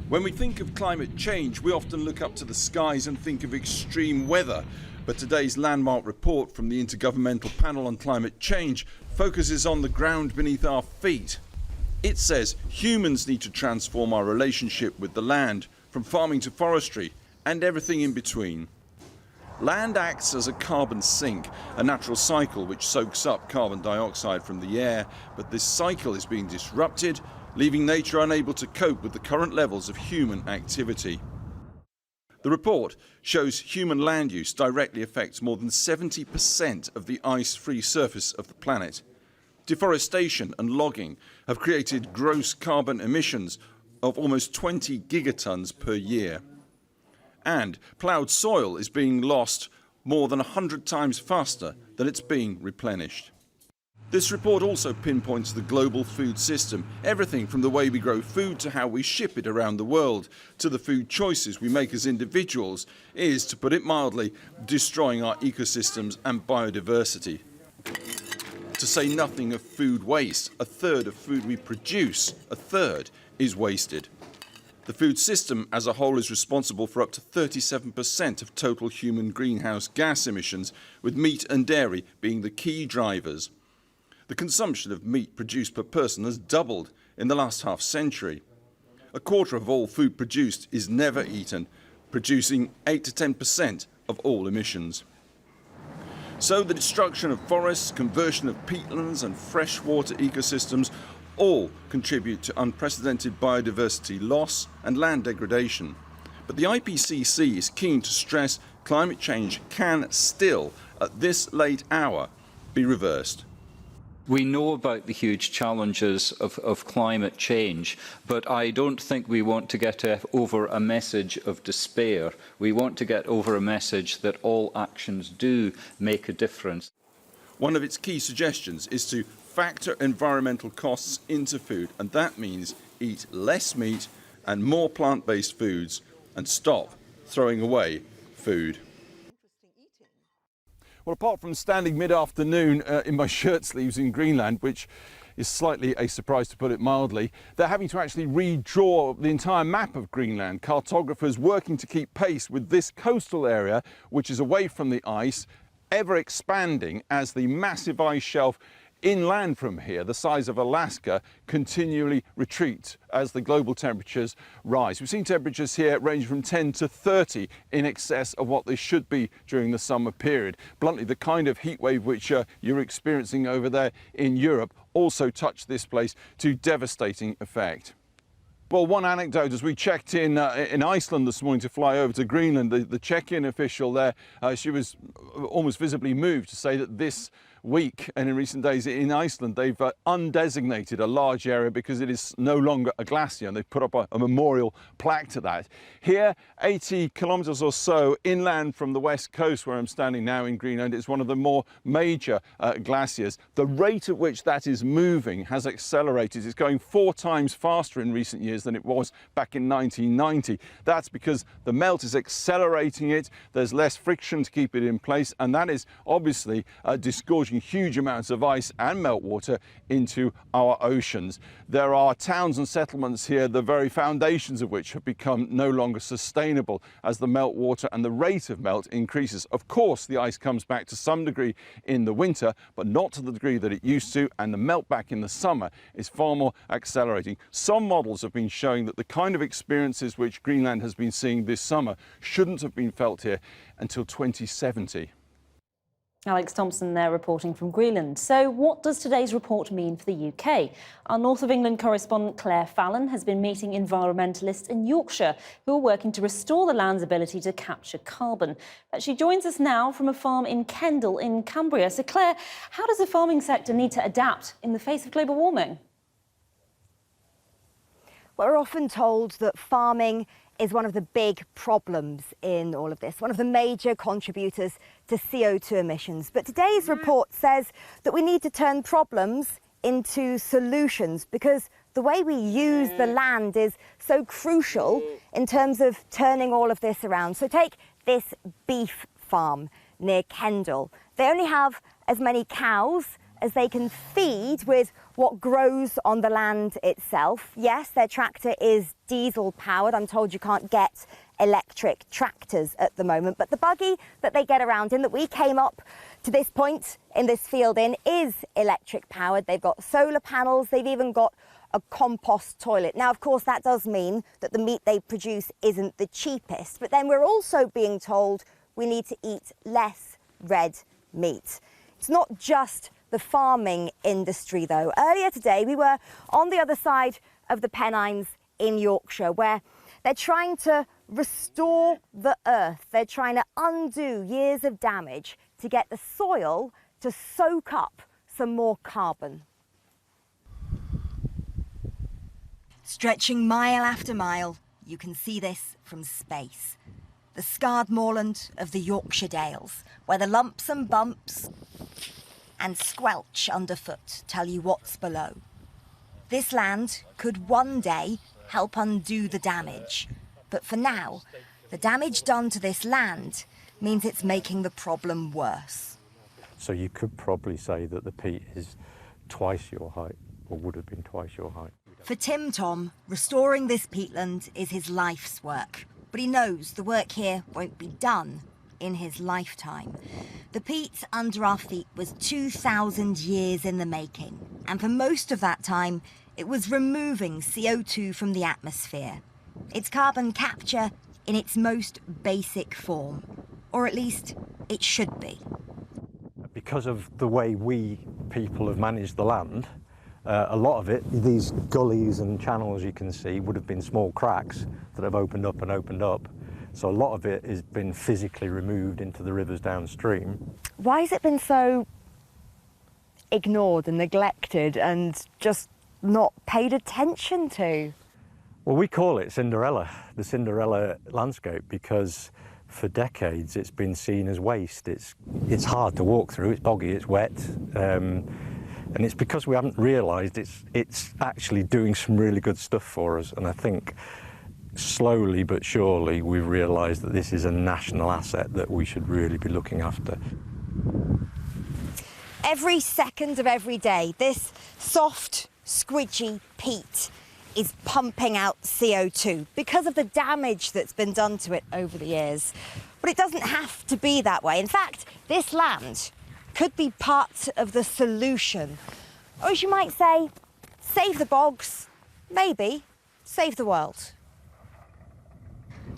When we think of climate change, we often look up to the skies and think of extreme weather. But today's landmark report from the Intergovernmental Panel on Climate Change focuses on the ground beneath our feet. It says humans need to transform our relationship with the land, from farming to forestry, and everything in between. Land acts as a carbon sink, a natural cycle which soaks up carbon dioxide from the air, but this cycle is being disrupted, leaving nature unable to cope with the current levels of human activity. The report shows human land use directly affects more than 70% of the ice-free surface of the planet. Deforestation and logging have created gross carbon emissions of almost 20 gigatons per year. And ploughed soil is being lost more than 100 times faster than it's being replenished. This report also pinpoints the global food system, everything from the way we grow food to how we ship it around the world, to the food choices we make as individuals, is, to put it mildly, destroying our ecosystems and biodiversity. To say nothing of food waste, a third of food we produce, a third, is wasted. The food system as a whole is responsible for up to 37% of total human greenhouse gas emissions, with meat and dairy being the key drivers. The consumption of meat produced per person has doubled in the last half-century. A quarter of all food produced is never eaten, producing 8 to 10% of all emissions. So the destruction of forests, conversion of peatlands and freshwater ecosystems all contribute to unprecedented biodiversity loss and land degradation. But the IPCC is keen to stress climate change can still, at this late hour, be reversed. We know about the huge challenges of climate change, but I don't think we want to get over a message of despair. We want to get over a message that all actions do make a difference. One of its key suggestions is to factor environmental costs into food, and that means eat less meat and more plant-based foods and stop throwing away food. Well, apart from standing mid-afternoon in my shirt sleeves in Greenland, which is slightly a surprise to put it mildly, they're having to actually redraw the entire map of Greenland. Cartographers working to keep pace with this coastal area, which is away from the ice, ever expanding as the massive ice shelf inland from here, the size of Alaska, continually retreats as the global temperatures rise. We've seen temperatures here ranging from 10 to 30 in excess of what they should be during the summer period. Bluntly, the kind of heat wave which you're experiencing over there in Europe also touched this place to devastating effect. Well, one anecdote, as we checked in Iceland this morning to fly over to Greenland, the check-in official there, she was almost visibly moved to say that this week and in recent days in Iceland, they've undesignated a large area because it is no longer a glacier, and they've put up a memorial plaque to that. Here, 80 kilometers or so inland from the west coast where I'm standing now in Greenland, is one of the more major glaciers. The rate at which that is moving has accelerated. It's going 4 times faster in recent years than it was back in 1990. That's because the melt is accelerating it, there's less friction to keep it in place, and that is obviously disgorging huge amounts of ice and meltwater into our oceans. There are towns and settlements here, the very foundations of which have become no longer sustainable as the meltwater and the rate of melt increases. Of course, the ice comes back to some degree in the winter, but not to the degree that it used to, and the melt back in the summer is far more accelerating. Some models have been showing that the kind of experiences which Greenland has been seeing this summer shouldn't have been felt here until 2070. Alex Thomson there reporting from Greenland. So what does today's report mean for the UK? Our North of England correspondent Claire Fallon has been meeting environmentalists in Yorkshire who are working to restore the land's ability to capture carbon. She joins us now from a farm in Kendal in Cumbria. So Claire, how does the farming sector need to adapt in the face of global warming? We're often told that farming is one of the big problems in all of this, one of the major contributors to CO2 emissions. But today's report says that we need to turn problems into solutions because the way we use the land is so crucial in terms of turning all of this around. So take this beef farm near Kendal. They only have as many cows as they can feed with what grows on the land itself. Yes, their tractor is diesel powered. I'm told you can't get electric tractors at the moment, but the buggy that they get around in, that we came up to this point in this field in, is electric powered. They've got solar panels, they've even got a compost toilet. Now, of course, that does mean that the meat they produce isn't the cheapest, but then we're also being told we need to eat less red meat. It's not just the farming industry, though. Earlier today, we were on the other side of the Pennines in Yorkshire, where they're trying to restore the earth. They're trying to undo years of damage to get the soil to soak up some more carbon. Stretching mile after mile, you can see this from space. The scarred moorland of the Yorkshire Dales, where the lumps and bumps and squelch underfoot tell you what's below. This land could one day help undo the damage, but for now, the damage done to this land means it's making the problem worse. So you could probably say that the peat is twice your height, or would have been twice your height. For Tim Tom, restoring this peatland is his life's work, but he knows the work here won't be done in his lifetime. The peat under our feet was 2,000 years in the making, and for most of that time, it was removing CO2 from the atmosphere. It's carbon capture in its most basic form, or at least it should be. Because of the way we people have managed the land, a lot of it, these gullies and channels you can see, would have been small cracks that have opened up and opened up. So a lot of it has been physically removed into the rivers downstream. Why has it been so ignored and neglected and just not paid attention to? Well, we call it Cinderella, the Cinderella landscape, because for decades it's been seen as waste. It's hard to walk through, it's boggy, it's wet. And it's because we haven't realised it's actually doing some really good stuff for us. And I think slowly but surely we've realised that this is a national asset that we should really be looking after. Every second of every day, this soft, squidgy peat is pumping out CO2 because of the damage that's been done to it over the years. But it doesn't have to be that way. In fact, this land could be part of the solution. Or as you might say, save the bogs, maybe save the world.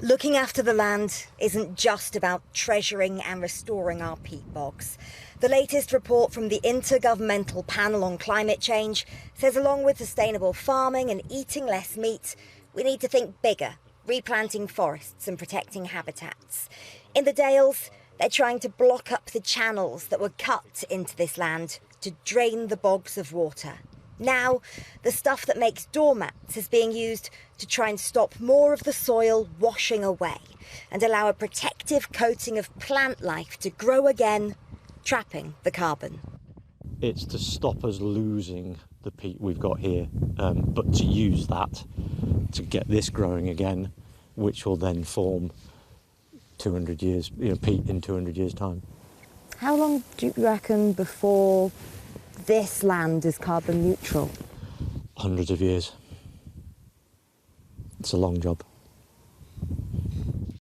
Looking after the land isn't just about treasuring and restoring our peat bogs. The latest report from the Intergovernmental Panel on Climate Change says along with sustainable farming and eating less meat, we need to think bigger, replanting forests and protecting habitats. In the Dales, they're trying to block up the channels that were cut into this land to drain the bogs of water. Now, the stuff that makes doormats is being used to try and stop more of the soil washing away and allow a protective coating of plant life to grow again, trapping the carbon. It's to stop us losing the peat we've got here, but to use that to get this growing again, which will then form 200 years, peat in 200 years' time. How long do you reckon before this land is carbon neutral? Hundreds of years. It's a long job.